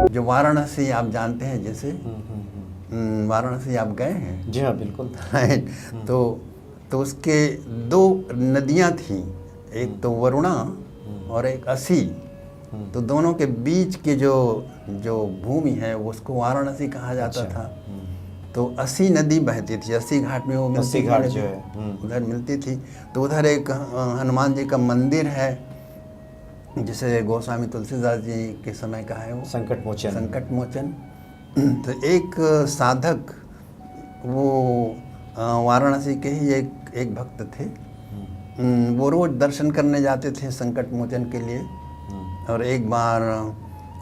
जो वाराणसी आप जानते हैं, जैसे वाराणसी आप गए हैं? जी हाँ, बिल्कुल। तो उसके दो नदियां थीं, एक तो वरुणा और एक असी। तो दोनों के बीच के जो भूमि है उसको वाराणसी कहा जाता था। तो असी नदी बहती थी, अस्सी घाट में वो मिलती थी, घाट जो है उधर मिलती थी। तो उधर एक हनुमान जी का मंदिर है, जिसे गोस्वामी तुलसीदास जी के समय का है, वो संकट मोचन। तो एक साधक, वो वाराणसी के ही एक भक्त थे। वो रोज दर्शन करने जाते थे संकट मोचन के लिए। और एक बार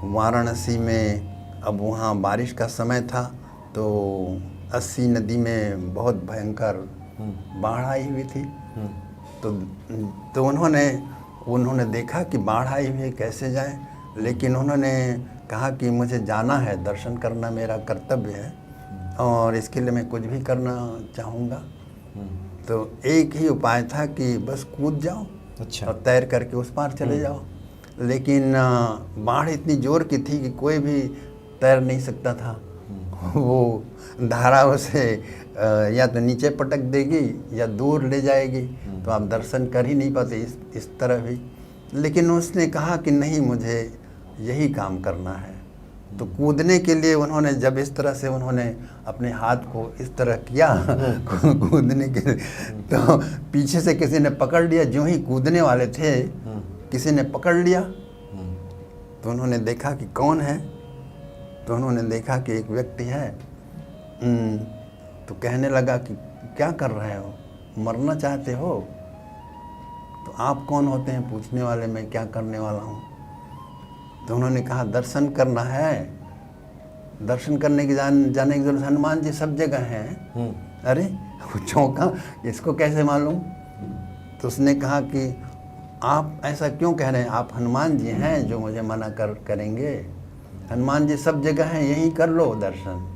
वाराणसी में, अब वहाँ बारिश का समय था, तो अस्सी नदी में बहुत भयंकर बाढ़ आई हुई थी। तो उन्होंने देखा कि बाढ़ आई हुई है, कैसे जाएं। लेकिन उन्होंने कहा कि मुझे जाना है, दर्शन करना मेरा कर्तव्य है और इसके लिए मैं कुछ भी करना चाहूँगा। तो एक ही उपाय था कि बस कूद जाओ। अच्छा। और तैर करके उस पार चले जाओ। लेकिन बाढ़ इतनी जोर की थी कि कोई भी तैर नहीं सकता था। वो धारा उसे या तो नीचे पटक देगी या दूर ले जाएगी, तो आप दर्शन कर ही नहीं पाते इस तरह भी। लेकिन उसने कहा कि नहीं, मुझे यही काम करना है। तो कूदने के लिए उन्होंने जब इस तरह से उन्होंने अपने हाथ को इस तरह किया कूदने के लिए, तो पीछे से किसी ने पकड़ लिया। जो ही कूदने वाले थे, किसी ने पकड़ लिया। तो उन्होंने देखा कि कौन है। तो उन्होंने देखा कि एक व्यक्ति है। तो कहने लगा कि क्या कर रहे हो, मरना चाहते हो? तो आप कौन होते हैं पूछने वाले, मैं क्या करने वाला हूँ? तो उन्होंने कहा दर्शन करना है, दर्शन करने की जाने की जरूरत, हनुमान जी सब जगह हैं। अरे वो चौंका, इसको कैसे मालूम? तो उसने कहा कि आप ऐसा क्यों कह रहे हैं, आप हनुमान जी हैं जो मुझे मना करेंगे? हनुमान जी सब जगह हैं, यहीं कर लो दर्शन।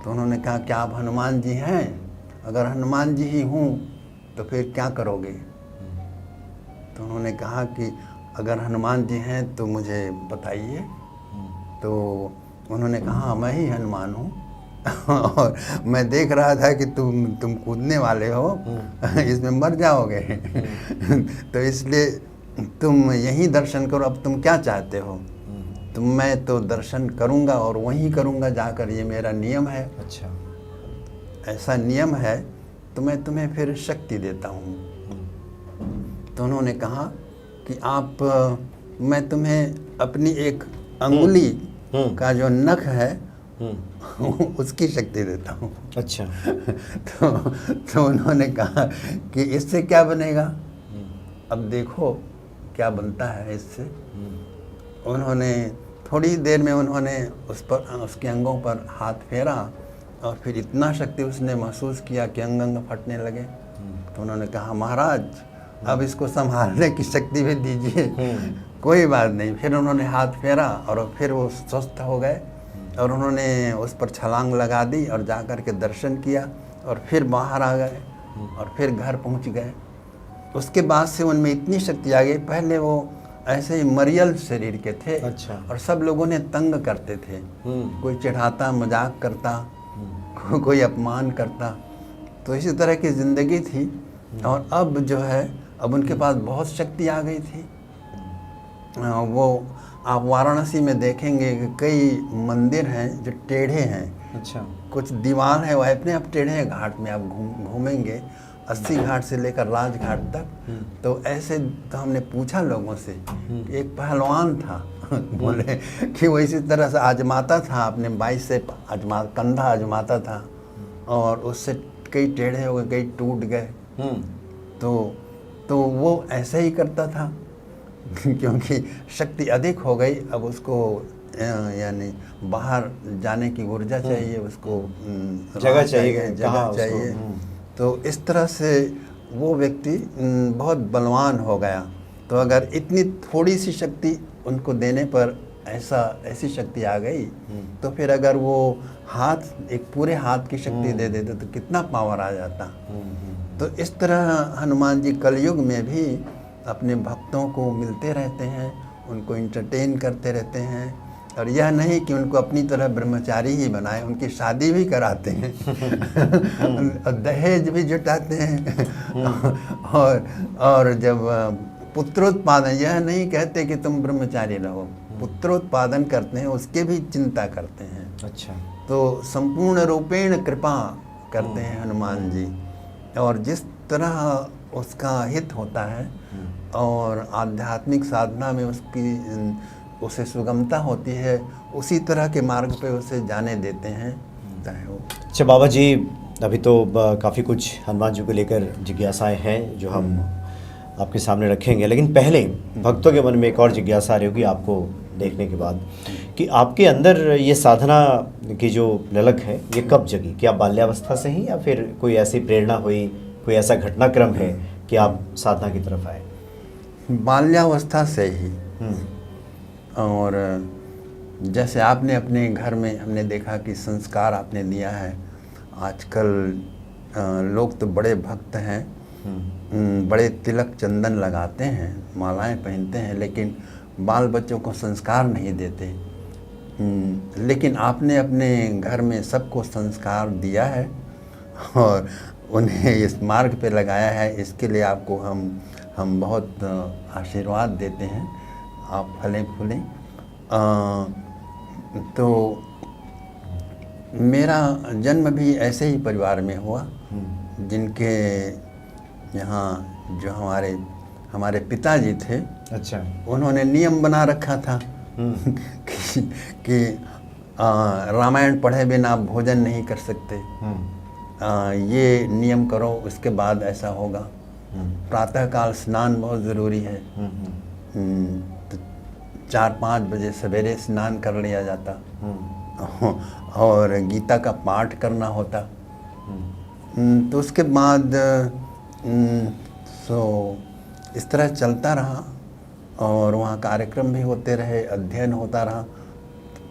तो उन्होंने कहा क्या आप हनुमान जी हैं? अगर हनुमान जी ही हूँ तो फिर क्या करोगे? तो उन्होंने कहा कि अगर हनुमान जी हैं तो मुझे बताइए। तो उन्होंने कहा मैं ही हनुमान हूँ और मैं देख रहा था कि तुम कूदने वाले हो, इसमें मर जाओगे तो इसलिए तुम यहीं दर्शन करो। अब तुम क्या चाहते हो? तो मैं तो दर्शन करूँगा और वहीं करूँगा जाकर, ये मेरा नियम है। अच्छा। ऐसा नियम है तो मैं तुम्हें फिर शक्ति देता हूँ। तो उन्होंने कहा कि मैं तुम्हें अपनी एक अंगुली का जो नख है उसकी शक्ति देता हूँ। अच्छा। तो उन्होंने कहा कि इससे क्या बनेगा? अब देखो क्या बनता है इससे। उन्होंने थोड़ी देर में उसके अंगों पर हाथ फेरा और फिर इतना शक्ति उसने महसूस किया कि अंग फटने लगे। तो उन्होंने कहा महाराज, अब इसको संभालने की शक्ति भी दीजिए। कोई बात नहीं। फिर उन्होंने हाथ फेरा और फिर वो स्वस्थ हो गए और उन्होंने उस पर छलांग लगा दी और जा कर के दर्शन किया और फिर बाहर आ गए और फिर घर पहुंच गए। उसके बाद से उनमें इतनी शक्ति आ गई। पहले वो ऐसे ही मरियल शरीर के थे। अच्छा। और सब लोगों ने तंग करते थे। कोई चिढ़ाता, मजाक करता, कोई अपमान करता। तो इसी तरह की ज़िंदगी थी। और अब जो है, अब उनके पास बहुत शक्ति आ गई थी। वो आप वाराणसी में देखेंगे कि कई मंदिर हैं जो टेढ़े हैं। अच्छा। कुछ दीवार है वो अपने आप टेढ़े हैं। घाट में आप घूमेंगे, 80 घाट से लेकर राजघाट तक। तो ऐसे, तो हमने पूछा लोगों से, एक पहलवान था बोले कि वो इसी तरह से आजमाता था, अपने बाइक से कंधा आजमाता था और उससे कई टेढ़े हो गए, कई टूट गए। तो वो ऐसे ही करता था क्योंकि शक्ति अधिक हो गई। अब उसको यानी बाहर जाने की ऊर्जा चाहिए, उसको जगह चाहिए। तो इस तरह से वो व्यक्ति बहुत बलवान हो गया। तो अगर इतनी थोड़ी सी शक्ति उनको देने पर ऐसी शक्ति आ गई, तो फिर अगर वो एक पूरे हाथ की शक्ति दे देते तो कितना पावर आ जाता। तो इस तरह हनुमान जी कलयुग में भी अपने भक्तों को मिलते रहते हैं, उनको इंटरटेन करते रहते हैं। और यह नहीं कि उनको अपनी तरह ब्रह्मचारी ही बनाए, उनकी शादी भी कराते हैं और दहेज भी जुटाते हैं और जब पुत्रोत्पादन, यह नहीं कहते कि तुम ब्रह्मचारी रहो, पुत्रोत्पादन करते हैं, उसके भी चिंता करते हैं। अच्छा। तो संपूर्ण रूपेण कृपा करते हैं हनुमान जी, और जिस तरह उसका हित होता है और आध्यात्मिक साधना में उसे सुगमता होती है, उसी तरह के मार्ग पे उसे जाने देते हैं, चाहे वो। अच्छा बाबा जी, अभी तो काफ़ी कुछ हनुमान जी को लेकर जिज्ञासाएं हैं जो हम आपके सामने रखेंगे, लेकिन पहले भक्तों के मन में एक और जिज्ञासा आ रही होगी आपको देखने के बाद कि आपके अंदर ये साधना की जो ललक है ये कब जगी? क्या बाल्यावस्था से ही या फिर कोई ऐसी प्रेरणा हुई, कोई ऐसा घटनाक्रम है कि आप साधना की तरफ आए? बाल्यावस्था से ही। और जैसे आपने अपने घर में, हमने देखा कि संस्कार आपने दिया है। आजकल लोग तो बड़े भक्त हैं, बड़े तिलक चंदन लगाते हैं, मालाएं पहनते हैं, लेकिन बाल बच्चों को संस्कार नहीं देते। लेकिन आपने अपने घर में सबको संस्कार दिया है और उन्हें इस मार्ग पे लगाया है। इसके लिए आपको हम बहुत आशीर्वाद देते हैं, आप फलें फूलें। तो मेरा जन्म भी ऐसे ही परिवार में हुआ, जिनके यहाँ जो हमारे पिताजी थे, अच्छा, उन्होंने नियम बना रखा था कि रामायण पढ़े बिना आप भोजन नहीं कर सकते, ये नियम करो, उसके बाद ऐसा होगा। प्रातःकाल स्नान बहुत ज़रूरी है, तो 4-5 बजे सवेरे स्नान कर लिया जाता और गीता का पाठ करना होता। तो उसके बाद इस तरह चलता रहा और वहाँ कार्यक्रम भी होते रहे, अध्ययन होता रहा।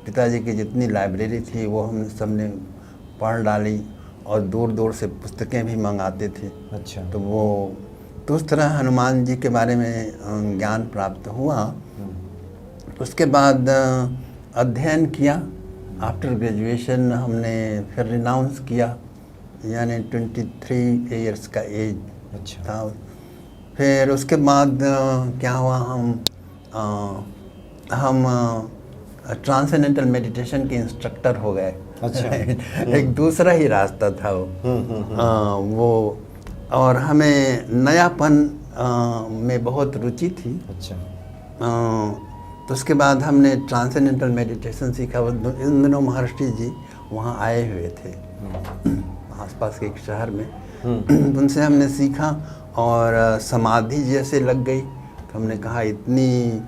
पिताजी की जितनी लाइब्रेरी थी वो हम सब ने पढ़ डाली और दूर दूर से पुस्तकें भी मंगाते थे। अच्छा। तो उस तरह हनुमान जी के बारे में ज्ञान प्राप्त हुआ। उसके बाद अध्ययन किया। आफ्टर ग्रेजुएशन हमने फिर रिनाउंस किया, यानी 23 इयर्स का एज अच्छा था। फिर उसके बाद क्या हुआ, हम ट्रांसेंडेंटल मेडिटेशन के इंस्ट्रक्टर हो गए। अच्छा। एक दूसरा ही रास्ता था वो और हमें नयापन में बहुत रुचि थी। अच्छा। तो उसके बाद हमने ट्रांसेंडेंटल मेडिटेशन सीखा। इन दिनों महर्षि जी वहाँ आए हुए थे आसपास के एक शहर में। उनसे हमने सीखा और समाधि जैसे लग गई। तो हमने कहा इतनी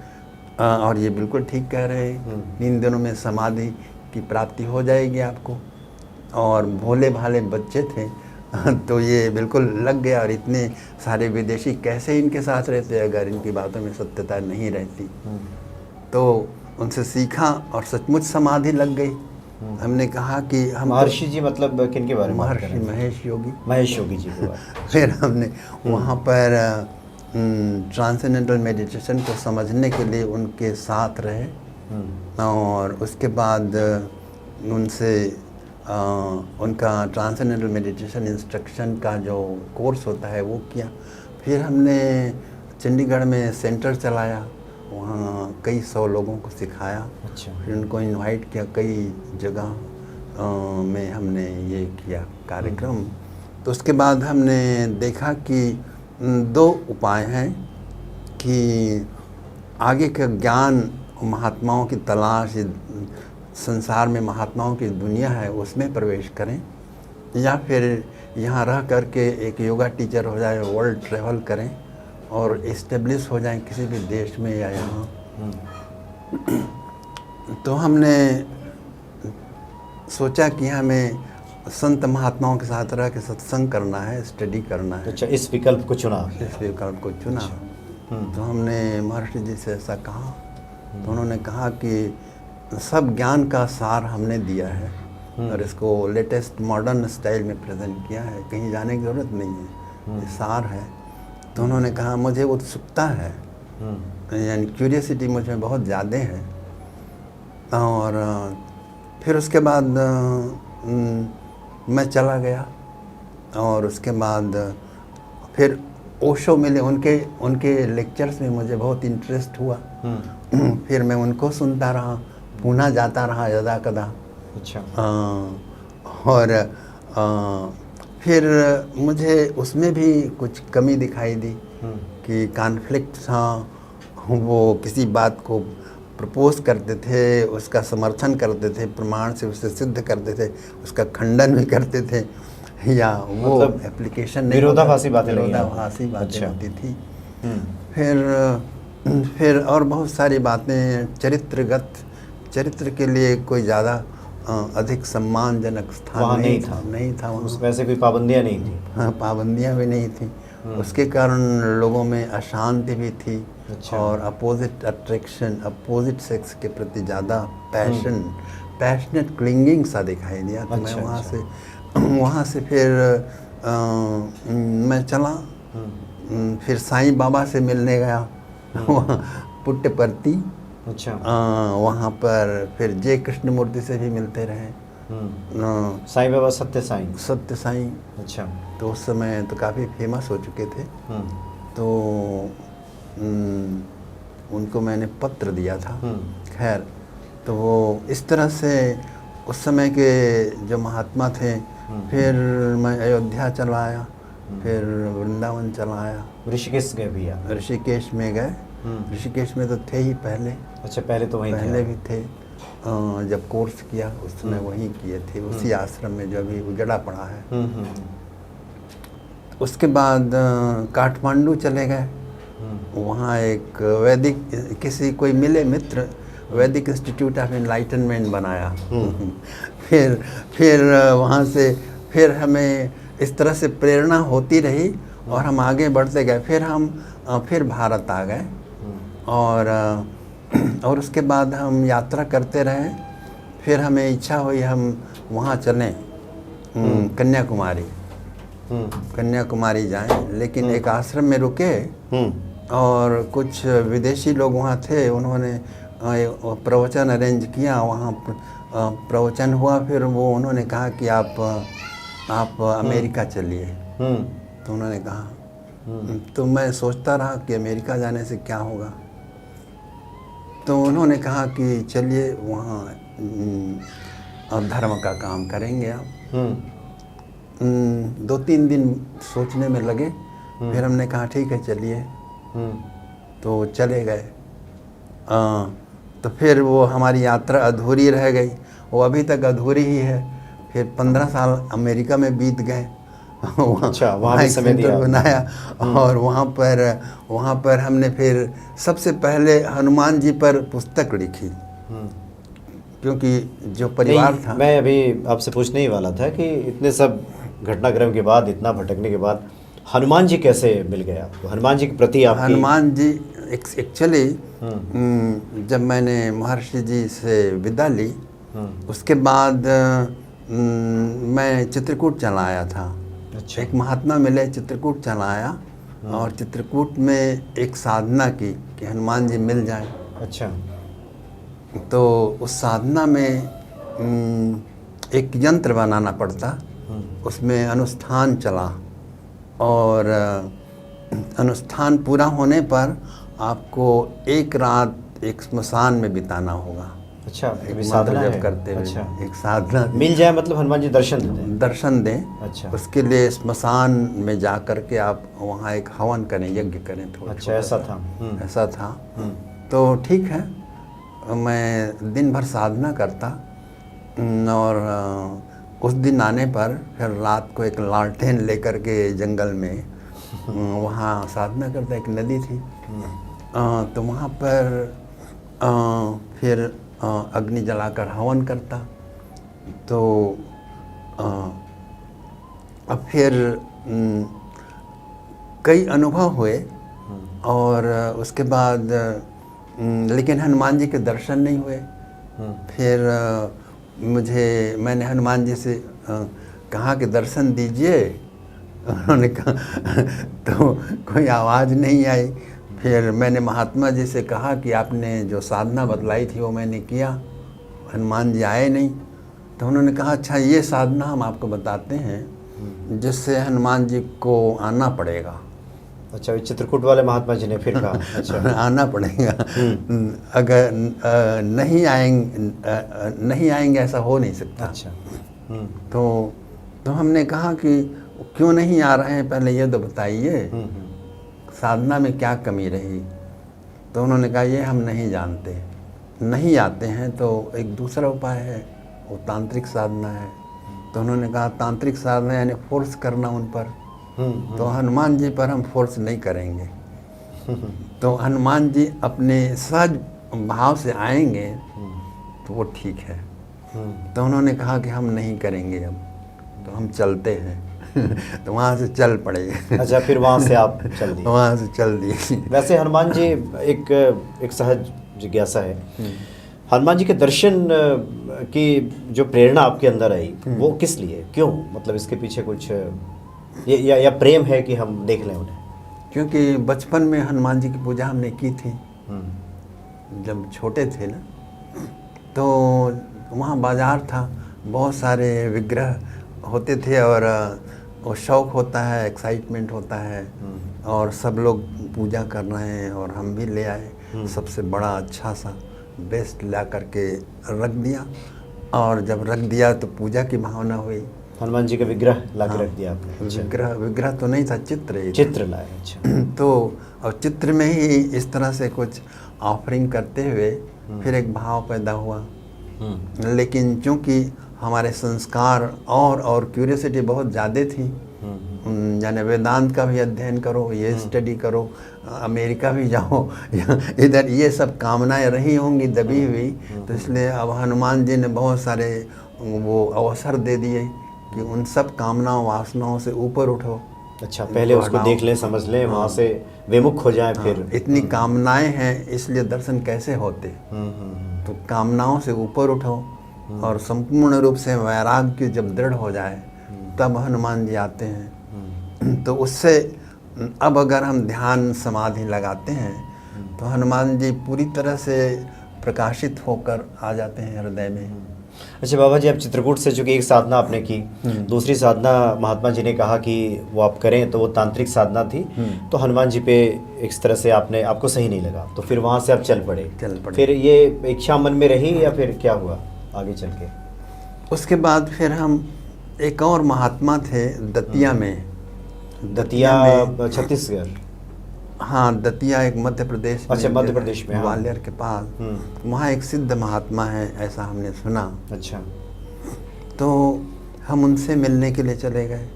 और ये बिल्कुल ठीक कह रहे हैं, 3 दिनों में समाधि की प्राप्ति हो जाएगी आपको। और भोले भाले बच्चे थे तो ये बिल्कुल लग गया। और इतने सारे विदेशी कैसे इनके साथ रहते अगर इनकी बातों में सत्यता नहीं रहती। तो उनसे सीखा और सचमुच समाधि लग गई। हमने कहा कि हम महर्षि जी मतलब किन के बारे में? महर्षि महेश योगी। महेश योगी जी के बारे। फिर हमने वहाँ पर ट्रांसेंडेंटल मेडिटेशन को समझने के लिए उनके साथ रहे और उसके बाद उनसे उनका ट्रांसेंडेंटल मेडिटेशन इंस्ट्रक्शन का जो कोर्स होता है वो किया। फिर हमने चंडीगढ़ में सेंटर चलाया, वहाँ कई 100 लोगों को सिखाया। अच्छा। फिर उनको इनवाइट किया, कई जगह में हमने ये किया कार्यक्रम। तो उसके बाद हमने देखा कि 2 उपाय हैं कि आगे का ज्ञान, महात्माओं की तलाश, संसार में महात्माओं की दुनिया है उसमें प्रवेश करें, या फिर यहाँ रह करके एक योगा टीचर हो जाए, वर्ल्ड ट्रैवल करें और इस्टेब्लिश हो जाएं किसी भी देश में या यहाँ। तो हमने सोचा कि हमें संत महात्माओं के साथ रह के सत्संग करना है, स्टडी करना है। अच्छा, इस विकल्प को चुना? इस विकल्प को चुना। तो हमने महर्षि जी से ऐसा कहा। तो उन्होंने कहा कि सब ज्ञान का सार हमने दिया है और इसको लेटेस्ट मॉडर्न स्टाइल में प्रेजेंट किया है, कहीं जाने की ज़रूरत नहीं है, ये सार है। तो उन्होंने कहा मुझे उत्सुकता है, यानी क्यूरियसिटी मुझ में बहुत ज़्यादा है, और फिर उसके बाद मैं चला गया, और उसके बाद फिर ओशो मिले, उनके लेक्चर्स में मुझे बहुत इंटरेस्ट हुआ। फिर मैं उनको सुनता रहा, पूना जाता रहा यदा कदा। अच्छा। और फिर मुझे उसमें भी कुछ कमी दिखाई दी कि कॉन्फ्लिक्ट था। वो किसी बात को प्रपोज करते थे, उसका समर्थन करते थे, प्रमाण से उसे सिद्ध करते थे, उसका खंडन भी करते थे, या वो मतलब एप्लीकेशन विरोधाभासी बातें बातें होती थी। फिर और बहुत सारी बातें, चरित्र के लिए कोई ज़्यादा अधिक सम्मानजनक स्थान नहीं था वहाँ। उसमें ऐसे कोई पाबंदियाँ नहीं थी। हाँ, पाबंदियाँ भी नहीं थी। उसके कारण लोगों में अशांति भी थी। अच्छा। और अपोजिट अट्रैक्शन, अपोजिट सेक्स के प्रति ज़्यादा पैशनेट क्लिंगिंग सा दिखाई दिया। तो मैं वहाँ से फिर मैं चला, फिर साईं बाबा से मिलने गया पुट्टपर्ती। अच्छा। वहाँ पर फिर जय कृष्णमूर्ति से भी मिलते रहे। साईं बाबा सत्य साईं। अच्छा। तो उस समय तो काफ़ी फेमस हो चुके थे। तो उनको मैंने पत्र दिया था। खैर, तो वो इस तरह से उस समय के जो महात्मा थे। फिर मैं अयोध्या चला आया, फिर वृंदावन चला आया। ऋषिकेश गए भैया? ऋषिकेश में गए। ऋषिकेश में तो थे ही पहले। अच्छा, पहले तो वहीं पहले भी थे। जब कोर्स किया उस समय वहीं किए थे, उसी आश्रम में जो अभी उजड़ा पड़ा है। उसके बाद काठमांडू चले गए। वहाँ एक वैदिक कोई मिले मित्र, वैदिक इंस्टीट्यूट ऑफ एनलाइटनमेंट बनाया। फिर वहाँ से फिर हमें इस तरह से प्रेरणा होती रही और हम आगे बढ़ते गए। फिर भारत आ गए, और उसके बाद हम यात्रा करते रहे। फिर हमें इच्छा हुई हम वहाँ चलें, कन्याकुमारी जाएं। लेकिन एक आश्रम में रुके और कुछ विदेशी लोग वहाँ थे, उन्होंने प्रवचन अरेंज किया। वहाँ प्रवचन हुआ। फिर वो उन्होंने कहा कि आप अमेरिका चलिए। तो उन्होंने कहा, तो मैं सोचता रहा कि अमेरिका जाने से क्या होगा। तो उन्होंने कहा कि चलिए वहाँ धर्म का काम करेंगे आप। 2-3 दिन सोचने में लगे। फिर हमने कहा ठीक है चलिए। तो चले गए। तो फिर वो हमारी यात्रा अधूरी रह गई, वो अभी तक अधूरी ही है। फिर 15 साल अमेरिका में बीत गए। अच्छा, वहाँ भी समय दिया बनाया। और वहाँ पर हमने फिर सबसे पहले हनुमान जी पर पुस्तक लिखी, क्योंकि जो परिवार था। मैं अभी आपसे पूछने ही वाला था कि इतने सब घटनाक्रम के बाद, इतना भटकने के बाद हनुमान जी कैसे मिल गए आपको? हनुमान जी के प्रति आपकी? हनुमान जी एक्चुअली जब मैंने महर्षि जी से विदा ली, उसके बाद मैं चित्रकूट चला आया था। अच्छा। एक महात्मा मिले, चित्रकूट चला आया। और चित्रकूट में एक साधना की कि हनुमान जी मिल जाए। अच्छा। तो उस साधना में एक यंत्र बनाना पड़ता, उसमें अनुष्ठान चला, और अनुष्ठान पूरा होने पर आपको एक रात एक स्मशान में बिताना होगा। अच्छा, एक साधना जब करते हुए। अच्छा। एक साधना मिल जाए मतलब हनुमान जी दर्शन दें। अच्छा। उसके लिए स्मशान में जा कर के आप वहाँ एक हवन करें, यज्ञ करें थोड़ा। अच्छा, ऐसा था। ऐसा था। तो ठीक है, मैं दिन भर साधना करता, और उस दिन आने पर फिर रात को एक लालटेन लेकर के जंगल में वहाँ साधना करता। एक नदी थी, तो वहाँ पर फिर अग्नि जलाकर हवन करता। तो अब फिर कई अनुभव हुए, और उसके बाद लेकिन हनुमान जी के दर्शन नहीं हुए। फिर मैंने हनुमान जी से कहा कि दर्शन दीजिए। उन्होंने कहा तो कोई आवाज़ नहीं आई। फिर मैंने महात्मा जी से कहा कि आपने जो साधना बतलाई थी वो मैंने किया, हनुमान जी आए नहीं। तो उन्होंने कहा अच्छा ये साधना हम आपको बताते हैं जिससे हनुमान जी को आना पड़ेगा। अच्छा, चित्रकूट वाले महात्मा जी ने फिर कहा अच्छा आना पड़ेगा, अगर नहीं आएंगे ऐसा हो नहीं सकता। अच्छा। तो हमने कहा कि क्यों नहीं आ रहे हैं, पहले ये तो बताइए साधना में क्या कमी रही। तो उन्होंने कहा ये हम नहीं जानते, नहीं आते हैं तो एक दूसरा उपाय है, वो तांत्रिक साधना है। तो उन्होंने कहा तांत्रिक साधना यानी फोर्स करना उन पर, तो हनुमान जी पर हम फोर्स नहीं करेंगे। तो हनुमान जी अपने सहज भाव से आएंगे तो वो ठीक है। तो उन्होंने कहा कि हम नहीं करेंगे अब, तो हम चलते हैं। तो वहाँ से चल पड़े। अच्छा, फिर वहाँ से आप चल दिए? वहाँ से चल दिए। वैसे हनुमान जी एक सहज जिज्ञासा है, हनुमान जी के दर्शन की जो प्रेरणा आपके अंदर आई वो किस लिए, क्यों, मतलब इसके पीछे कुछ या प्रेम है कि हम देख लें उन्हें? क्योंकि बचपन में हनुमान जी की पूजा हमने की थी, जब छोटे थे ना, तो वहाँ बाजार था, बहुत सारे विग्रह होते थे और वो शौक़ होता है, एक्साइटमेंट होता है, और सब लोग पूजा कर रहे हैं और हम भी ले आए सबसे बड़ा अच्छा सा बेस्ट ला करके रख दिया। और जब रख दिया तो पूजा की भावना हुई। हनुमान जी का विग्रह ला के रख दिया आपने? अच्छा। विग्रह तो नहीं था, चित्र लाए। अच्छा। तो और चित्र में ही इस तरह से कुछ ऑफरिंग करते हुए फिर एक भाव पैदा हुआ। लेकिन चूंकि हमारे संस्कार और क्यूरियोसिटी बहुत ज़्यादा थी, यानी वेदांत का भी अध्ययन करो, ये स्टडी करो, अमेरिका भी जाओ, इधर ये सब कामनाएं रही होंगी दबी हुई। तो इसलिए अब हनुमान जी ने बहुत सारे वो अवसर दे दिए कि उन सब कामनाओं वासनाओं से ऊपर उठो। अच्छा, पहले उसको देख लें, समझ लें, वहाँ से विमुख हो जाएं। फिर इतनी कामनाएं हैं इसलिए दर्शन कैसे होते, तो कामनाओं से ऊपर उठो और संपूर्ण रूप से वैराग्य जब दृढ़ हो जाए तब हनुमान जी आते हैं। तो उससे अब अगर हम ध्यान समाधि लगाते हैं तो हनुमान जी पूरी तरह से प्रकाशित होकर आ जाते हैं हृदय में। अच्छा बाबा जी, आप चित्रकूट से चूँकि एक साधना आपने की, दूसरी साधना महात्मा जी ने कहा कि वो आप करें, तो वो तांत्रिक साधना थी, तो हनुमान जी पे इस तरह से आपको सही नहीं लगा, तो फिर वहाँ से आप चल पड़े। फिर ये इच्छा मन में रही या फिर क्या हुआ आगे चल के? उसके बाद फिर हम एक और महात्मा थे दतिया में। दतिया छत्तीसगढ़? हाँ, दतिया एक मध्य प्रदेश में। अच्छा, मध्य प्रदेश में, ग्वालियर के पास। वहाँ एक सिद्ध महात्मा है ऐसा हमने सुना। अच्छा। तो हम उनसे मिलने के लिए चले गए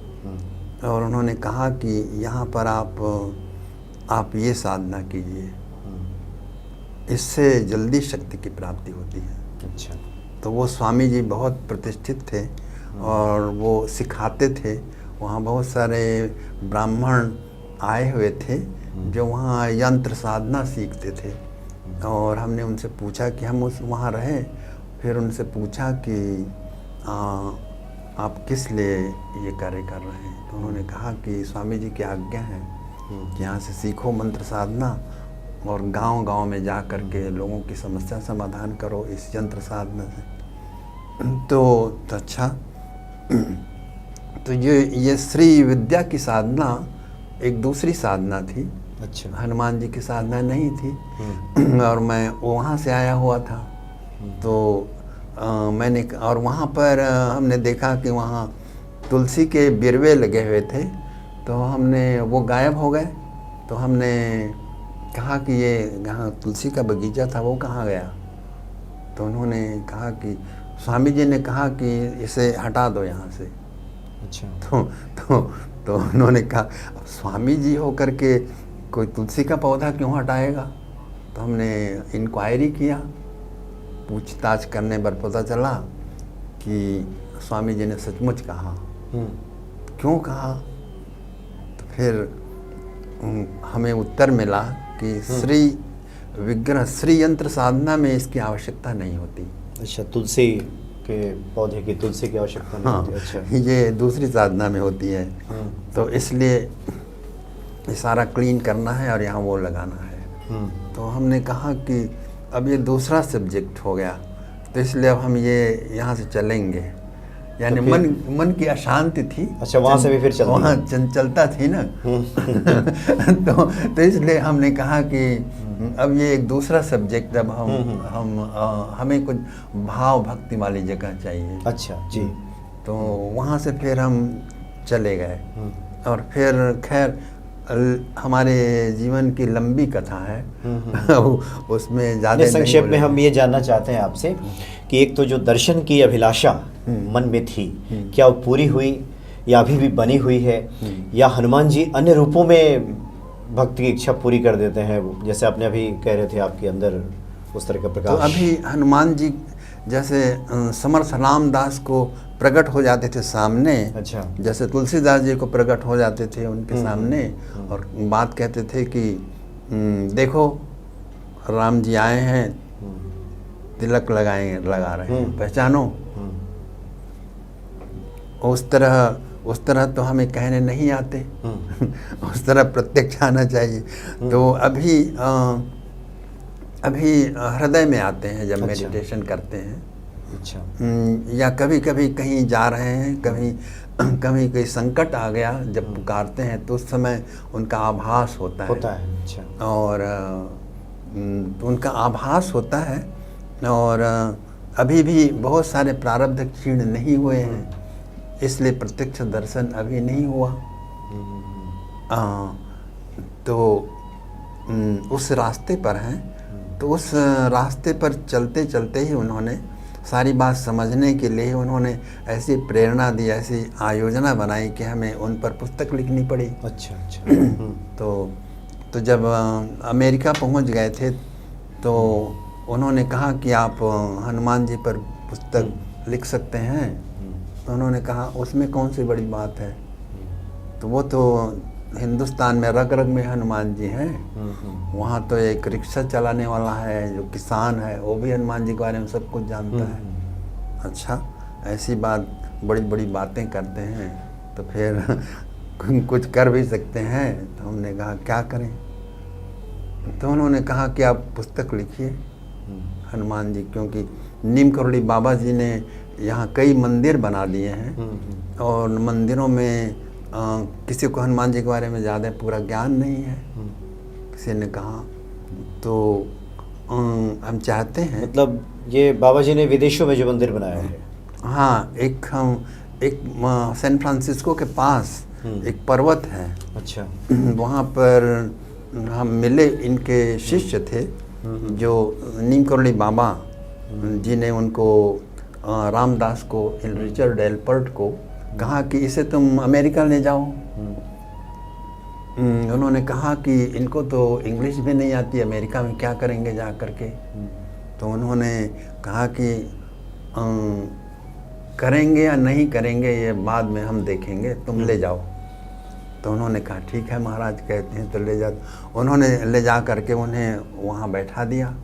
और उन्होंने कहा कि यहाँ पर आप ये साधना कीजिए, इससे जल्दी शक्ति की प्राप्ति होती है। अच्छा। तो वो स्वामी जी बहुत प्रतिष्ठित थे और वो सिखाते थे। वहाँ बहुत सारे ब्राह्मण आए हुए थे जो वहाँ यंत्र साधना सीखते थे। और हमने उनसे पूछा कि हम वहाँ रहें। फिर उनसे पूछा कि आप किस लिए ये कार्य कर रहे हैं? तो उन्होंने कहा कि स्वामी जी की आज्ञा है कि यहाँ से सीखो मंत्र साधना और गांव-गांव में जा कर के लोगों की समस्या समाधान करो इस यंत्र साधना से। तो अच्छा, तो ये श्री विद्या की साधना एक दूसरी साधना थी। अच्छा। हनुमान जी की साधना नहीं थी। और मैं वहाँ से आया हुआ था। तो मैंने और वहाँ पर हमने देखा कि वहाँ तुलसी के बिरवे लगे हुए थे, तो हमने वो गायब हो गए। तो हमने कहा कि ये यहाँ तुलसी का बगीचा था वो कहाँ गया? तो उन्होंने कहा कि स्वामी जी ने कहा कि इसे हटा दो यहाँ से। अच्छा। तो उन्होंने कहा स्वामी जी होकर के कोई तुलसी का पौधा क्यों हटाएगा? तो हमने इंक्वायरी किया, पूछताछ करने पर पता चला कि स्वामी जी ने सचमुच कहा। क्यों कहा? तो फिर हमें उत्तर मिला कि श्री विग्रह श्री यंत्र साधना में इसकी आवश्यकता नहीं होती। अच्छा, तुलसी के पौधे की तुलसी की आवश्यकता नहीं होती। अच्छा, ये दूसरी साधना में होती है। तो इसलिए ये सारा क्लीन करना है और यहाँ वो लगाना है। तो हमने कहा कि अब ये दूसरा सब्जेक्ट हो गया तो इसलिए अब हम ये यहाँ से चलेंगे, यानी तो फिर- मन की अशांति थी। अच्छा, वहाँ से भी फिर चलती वहाँ है। चंचलता थी ना। तो इसलिए हमने कहा कि अब ये एक दूसरा सब्जेक्ट, अब हमें कुछ भाव भक्ति वाली जगह चाहिए। अच्छा जी। तो वहाँ से फिर हम चले गए और फिर खैर हमारे जीवन की लंबी कथा है। उसमें ज़्यादा संक्षेप में हम ये जानना चाहते हैं आपसे कि एक तो जो दर्शन की अभिलाषा मन में थी, क्या वो पूरी हुई या अभी भी बनी हुई है, या हनुमान जी अन्य रूपों में भक्ति की इच्छा पूरी कर देते हैं, जैसे आपने अभी कह रहे थे आपके अंदर उस तरह का तो प्रकाश? अभी हनुमान जी जैसे समर्थ रामदास को प्रकट हो जाते थे सामने, अच्छा। जैसे तुलसीदास जी को प्रकट हो जाते थे उनके सामने और बात कहते थे कि देखो राम जी आए हैं, तिलक लगा रहे हैं, पहचानो। उस तरह तो हमें कहने नहीं आते। उस तरह प्रत्यक्ष आना चाहिए। तो अभी हृदय में आते हैं जब मेडिटेशन करते हैं। अच्छा। या कभी कभी कहीं जा रहे हैं, कभी कोई संकट आ गया, जब पुकारते हैं तो उस समय उनका आभास होता है। अच्छा। और तो उनका आभास होता है। और अभी भी बहुत सारे प्रारब्ध क्षीण नहीं हुए हैं, इसलिए प्रत्यक्ष दर्शन अभी नहीं हुआ। तो उस रास्ते पर हैं। तो उस रास्ते पर चलते चलते ही उन्होंने सारी बात समझने के लिए उन्होंने ऐसी प्रेरणा दी, ऐसी आयोजना बनाई कि हमें उन पर पुस्तक लिखनी पड़ी। अच्छा। तो जब अमेरिका पहुंच गए थे तो उन्होंने कहा कि आप हनुमान जी पर पुस्तक लिख सकते हैं। तो उन्होंने कहा उसमें कौन सी बड़ी बात है, तो वो तो हिंदुस्तान में रग रग में हनुमान जी हैं। वहाँ तो एक रिक्शा चलाने वाला है जो किसान है, वो भी हनुमान जी के बारे में सब कुछ जानता है। अच्छा, ऐसी बात, बड़ी बड़ी बातें करते हैं, तो फिर कुछ कर भी सकते हैं। तो हमने कहा क्या करें। तो उन्होंने कहा कि आप पुस्तक लिखिए हनुमान जी, क्योंकि नीम करोड़ी बाबा जी ने यहाँ कई मंदिर बना दिए हैं और मंदिरों में किसी को हनुमान जी के बारे में ज़्यादा पूरा ज्ञान नहीं है। किसी ने कहा तो हम चाहते हैं, मतलब ये बाबा जी ने विदेशों में जो मंदिर बनाया है? हाँ, एक सैन फ्रांसिस्को के पास एक पर्वत है। अच्छा। वहाँ पर हम मिले, इनके शिष्य थे जो नीम करोड़ी बाबा जी ने उनको रामदास को, रिचर्ड एल्पर्ट को कहा कि इसे तुम अमेरिका ले जाओ। उन्होंने कहा कि इनको तो इंग्लिश भी नहीं आती, अमेरिका में क्या करेंगे जा कर के। तो उन्होंने कहा कि करेंगे या नहीं करेंगे ये बाद में हम देखेंगे, तुम ले जाओ। तो उन्होंने कहा ठीक है महाराज कहते हैं तो ले जा। उन्होंने ले जा करके उन्हें वहाँ बैठा दिया।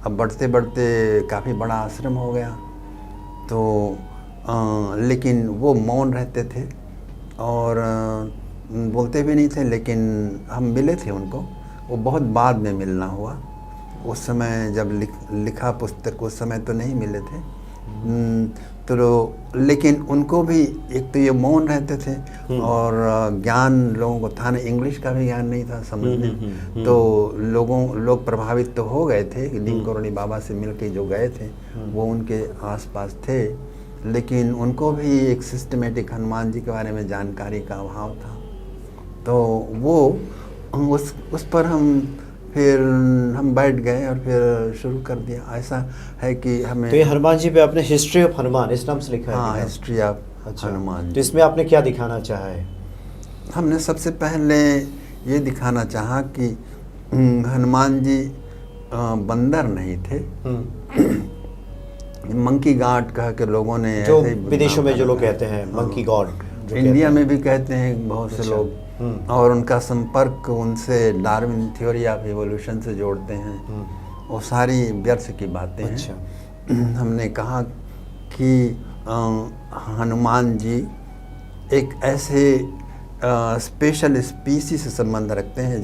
अब बढ़ते बढ़ते काफ़ी बड़ा आश्रम हो गया। तो लेकिन वो मौन रहते थे और बोलते भी नहीं थे, लेकिन हम मिले थे उनको, वो बहुत बाद में मिलना हुआ। उस समय जब लिखा पुस्तक, उस समय तो नहीं मिले थे। तो लेकिन उनको भी एक तो ये मौन रहते थे और ज्ञान लोगों को था नहीं, इंग्लिश का भी ज्ञान नहीं था समझने। तो लोग प्रभावित तो हो गए थे, नीम करोड़ी बाबा से मिलके जो गए थे वो उनके आसपास थे, लेकिन उनको भी एक सिस्टमेटिक हनुमान जी के बारे में जानकारी का अभाव था। तो वो उस पर हम बैठ गए और फिर शुरू कर दिया। ऐसा है कि हमें, तो ये हनुमान जी पे आपने हिस्ट्री ऑफ हनुमान इस नाम से लिखा है? हाँ, हिस्ट्री ऑफ हनुमान। तो इसमें आपने क्या दिखाना चाहा है? हमने सबसे पहले ये दिखाना चाहा कि हनुमान जी बंदर नहीं थे। मंकी गॉड कह के लोगों ने, जो विदेशों में जो लोग कहते हैं मंकी गॉड, इंडिया में भी कहते हैं बहुत से लोग, और उनका संपर्क उनसे डार्विन थ्योरी ऑफ इवोल्यूशन से जोड़ते हैं। वो सारी व्यर्थ की बातें हैं। हमने कहा कि हनुमान जी एक ऐसे स्पेशल स्पीसी से संबंध रखते हैं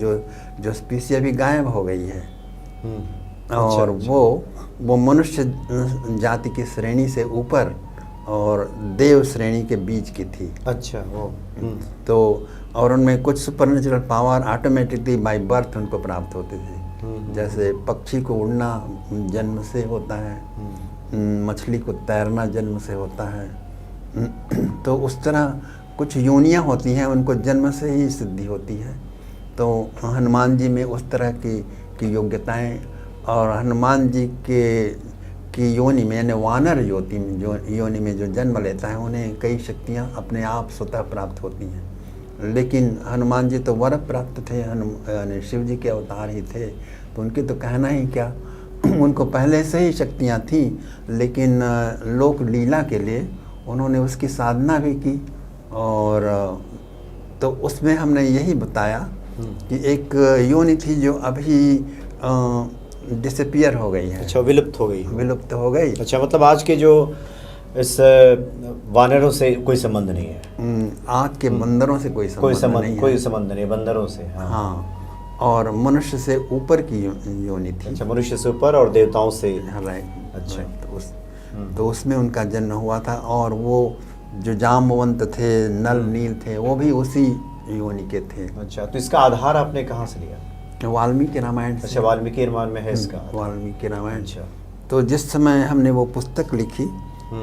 जो स्पीसी अभी गायब हो गई है। और अच्छा। वो मनुष्य जाति की श्रेणी से ऊपर और देव श्रेणी के बीच की थी। अच्छा वो तो और उनमें कुछ supernatural power automatically by birth उनको प्राप्त होते थे। जैसे पक्षी को उड़ना जन्म से होता है, मछली को तैरना जन्म से होता है, तो उस तरह कुछ योनियां होती हैं, उनको जन्म से ही सिद्धि होती है। तो हनुमान जी में उस तरह की योग्यताएं, और हनुमान जी की योनि में यानी वानर योनि में जो जन्म लेता है उन्हें कई शक्तियां अपने आप स्वतः प्राप्त होती हैं। लेकिन हनुमान जी तो वर प्राप्त थे, यानी शिव जी के अवतार ही थे, तो उनकी तो कहना ही क्या, उनको पहले से ही शक्तियां थीं, लेकिन लोक लीला के लिए उन्होंने उसकी साधना भी की। और तो उसमें हमने यही बताया कि एक योनि थी जो अभी डिसअपियर हो गई है। अच्छा, विलुप्त हो गई। विलुप्त हो गई। अच्छा, मतलब आज के जो इस वानरों से कोई संबंध नहीं है। आज के बंदरों से कोई संबंध नहीं बंदरों से। हाँ, और मनुष्य से ऊपर की योनि थी। अच्छा, मनुष्य से ऊपर और देवताओं से। राइट। अच्छा। तो उसमें उनका जन्म हुआ था। और वो जो जाम्बवंत थे, नल नील थे, वो भी उसी योनि के थे। अच्छा, तो इसका आधार आपने कहाँ से लिया? वाल्मीकि रामायण से। अच्छा, वाल्मीकि रामायण में है इसका। वाल्मीकि रामायण। अच्छा। तो जिस समय हमने वो पुस्तक लिखी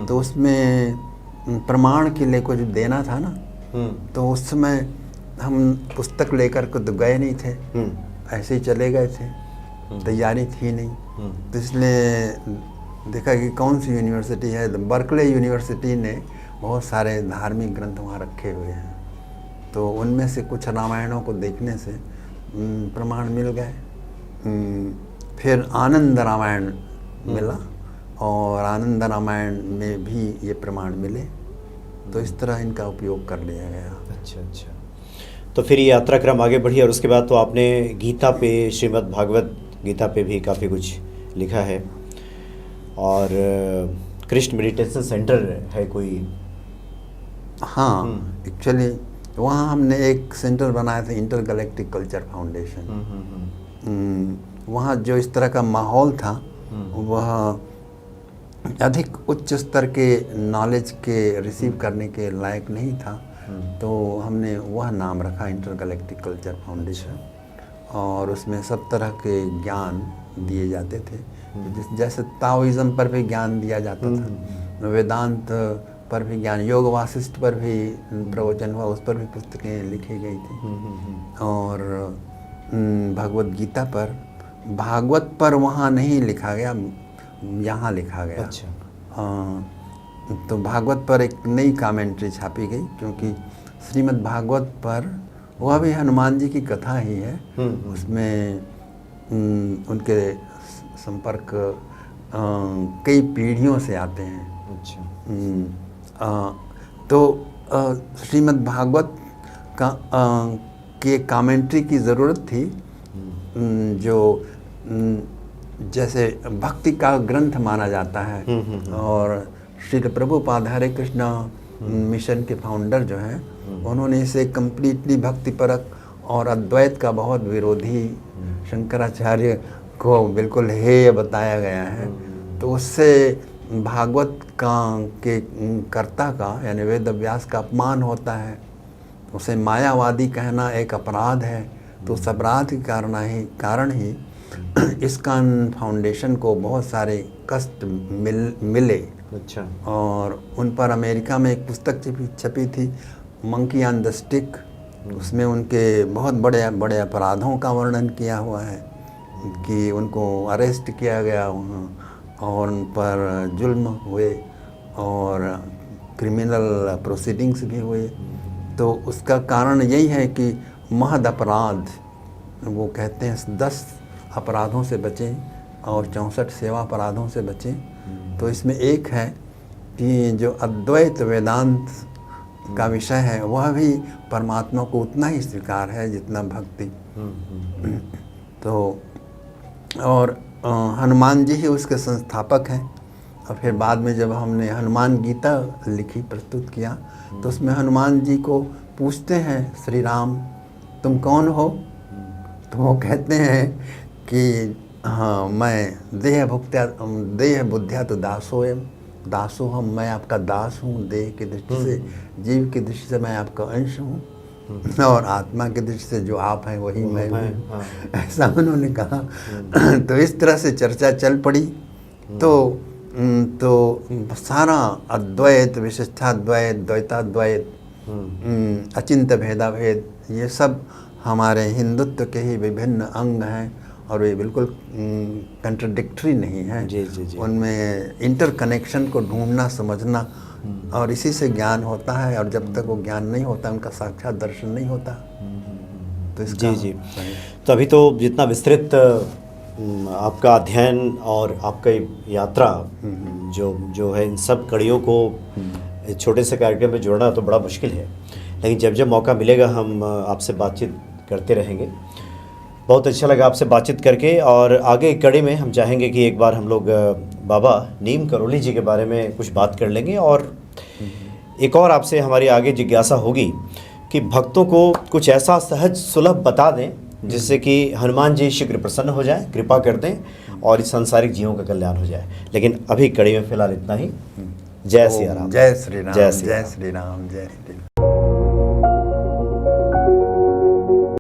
तो उसमें प्रमाण के लिए कुछ देना था ना, तो उस समय हम पुस्तक लेकर के तो गए नहीं थे, ऐसे ही चले गए थे, तैयारी थी नहीं। तो इसलिए देखा कि कौन सी यूनिवर्सिटी है, तो बर्कले यूनिवर्सिटी ने बहुत सारे धार्मिक ग्रंथ वहाँ रखे हुए हैं, तो उनमें से कुछ रामायणों को देखने से प्रमाण मिल गए। फिर आनंद रामायण मिला, और आनंद रामायण में भी ये प्रमाण मिले, तो इस तरह इनका उपयोग कर लिया गया। अच्छा। तो फिर ये यात्रा क्रम आगे बढ़ी, और उसके बाद तो आपने गीता पे, श्रीमद् भागवत गीता पे भी काफ़ी कुछ लिखा है, और कृष्ण मेडिटेशन सेंटर है कोई? हाँ, एक्चुअली वहाँ हमने एक सेंटर बनाया था, इंटरगैलेक्टिक कल्चर फाउंडेशन। वहाँ जो इस तरह का माहौल था वह अधिक उच्च स्तर के नॉलेज के रिसीव करने के लायक नहीं था, तो हमने वह नाम रखा इंटरगैलेक्टिक कल्चर फाउंडेशन। और उसमें सब तरह के ज्ञान दिए जाते थे, जैसे ताओइज़्म पर भी ज्ञान दिया जाता था, वेदांत पर भी ज्ञान, योग वासिष्ठ पर भी प्रवचन हुआ, उस पर भी पुस्तकें लिखी गई थी। और भगवत गीता पर, भागवत पर वहाँ नहीं लिखा गया, यहाँ लिखा गया। अच्छा। तो भागवत पर एक नई कमेंट्री छापी गई, क्योंकि श्रीमद् भागवत पर वह भी हनुमान जी की कथा ही है, उसमें उनके संपर्क कई पीढ़ियों से आते हैं। अच्छा। तो श्रीमद् भागवत का के कमेंट्री की ज़रूरत थी, जो जैसे भक्ति का ग्रंथ माना जाता है। और श्री प्रभुपाद हरे कृष्णा मिशन के फाउंडर जो हैं, उन्होंने इसे कम्प्लीटली भक्तिपरक और अद्वैत का बहुत विरोधी शंकराचार्य को बिल्कुल हेय बताया गया है। तो उससे भागवत के कर्ता का यानी वेद व्यास का अपमान होता है, उसे मायावादी कहना एक अपराध है। तो उस अपराध के कारण ही इस्कॉन फाउंडेशन को बहुत सारे कष्ट मिले। अच्छा। और उन पर अमेरिका में एक पुस्तक छपी थी, मंकी ऑन द स्टिक। उसमें उनके बहुत बड़े बड़े अपराधों का वर्णन किया हुआ है कि उनको अरेस्ट किया गया वहाँ, और उन पर जुल्म हुए और क्रिमिनल प्रोसीडिंग्स भी हुए। तो उसका कारण यही है कि महद अपराध, वो कहते हैं 10 अपराधों से बचें और 64 सेवा अपराधों से बचें। तो इसमें एक है कि जो अद्वैत वेदांत का विषय है वह भी परमात्मा को उतना ही स्वीकार है जितना भक्ति। तो और हनुमान जी ही उसके संस्थापक हैं। और फिर बाद में जब हमने हनुमान गीता लिखी, प्रस्तुत किया, तो उसमें हनुमान जी को पूछते हैं श्री राम, तुम कौन हो? तो वो कहते हैं कि हाँ, मैं देह बुद्धिया तो दासोयम, दासोहम, मैं आपका दास हूँ देह की दृष्टि से, जीव की दृष्टि से मैं आपका अंश हूँ, और आत्मा की दृष्टि से जो आप हैं वही मैं हूँ। हाँ। ऐसा उन्होंने कहा। तो इस तरह से चर्चा चल पड़ी। तो सारा अद्वैत, विशिष्टाद्वैत, द्वैताद्वैत, अचिंत्य भेदाभेद, ये सब हमारे हिंदुत्व के ही विभिन्न अंग हैं, और वे बिल्कुल कंट्रडिक्टरी नहीं हैं। जी जी जी। उनमें इंटरकनेक्शन को ढूंढना, समझना, और इसी से ज्ञान होता है, और जब तक वो ज्ञान नहीं होता उनका साक्षात दर्शन नहीं होता। तो इसका जी जी। तो अभी तो जितना विस्तृत आपका अध्ययन और आपका यात्रा जो है, इन सब कड़ियों को इस छोटे से कार्यक्रम में जोड़ना तो बड़ा मुश्किल है, लेकिन जब जब मौका मिलेगा हम आपसे बातचीत करते रहेंगे। बहुत अच्छा लगा आपसे बातचीत करके, और आगे कड़ी में हम चाहेंगे कि एक बार हम लोग बाबा नीम करोली जी के बारे में कुछ बात कर लेंगे, और एक और आपसे हमारी आगे जिज्ञासा होगी कि भक्तों को कुछ ऐसा सहज सुलभ बता दें जिससे कि हनुमान जी शीघ्र प्रसन्न हो जाए, कृपा कर दें, और इस सांसारिक जीवों का कल्याण हो जाए। लेकिन अभी कड़ी में फिलहाल इतना ही। जय सिया राम। जय श्री राम, जय श्री जय राम। श्री राम, जय श्री राम।